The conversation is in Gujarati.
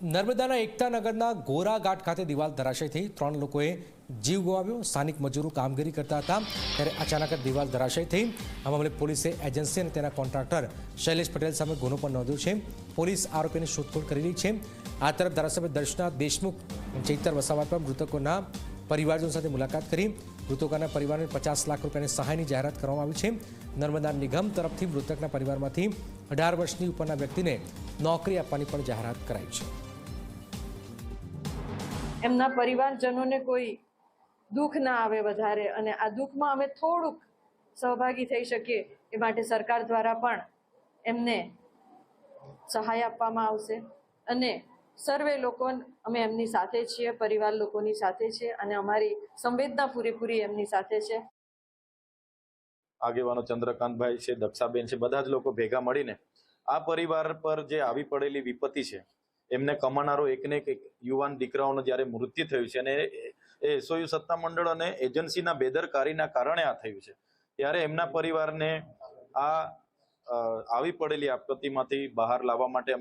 નર્મદાના એકતાનગરના ગોરા ઘાટ ખાતે દિવાલ ધરાશય થઈ 3 લોકોએ જીવ ગુમાવ્યો। સ્થાનિક મજૂરો કામગીરી કરતા હતા ત્યારે અચાનક જ દિવાલ ધરાશય થઈ। આ મામલે પોલીસે એજન્સી અને તેના કોન્ટ્રાક્ટર શૈલેષ પટેલ સામે ગુનો પણ નોંધ્યો છે। પોલીસ આરોપીની શોધખોળ કરી રહી છે। આ તરફ ધારાસભ્ય દર્શના દેશમુખ ચૈતર વસાવા પર મૃતકોના પરિવારજનો સાથે મુલાકાત કરી મૃતકોના પરિવારને 50 લાખ રૂપિયાની સહાયની જાહેરાત કરવામાં આવી છે। નર્મદા નિગમ તરફથી મૃતકના પરિવારમાંથી 18 વર્ષની ઉપરના વ્યક્તિને નોકરી આપવાની પણ જાહેરાત કરાઈ છે। એમના પરિવારજનોને કોઈ દુઃખ ના આવે વધારે અને આ દુઃખમાં અમે થોડુંક સહભાગી થઈ શકીએ એ માટે સરકાર દ્વારા પણ એમને સહાય આપવામાં આવશે અને સર્વે લોકો અમે એમની સાથે છીએ, પરિવાર લોકોની સાથે છીએ અને અમારી સંવેદના પૂરેપૂરી એમની સાથે છે। આગેવાનો ચંદ્રકાંતભાઈ છે, દક્ષાબેન છે, બધા જ લોકો ભેગા મળીને આ પરિવાર પર જે આવી પડેલી વિપત્તિ છે એમને કમાનારો એકને એક યુવાન દીકરાઓનું જ્યારે મૃત્યુ થયું છે અને એ એસઓયુ સત્તામંડળ અને એજન્સીના બેદરકારીના કારણે આ થયું છે, ત્યારે એમના પરિવારને આ આવી પડેલી આપત્તિમાંથી બહાર લાવવા માટે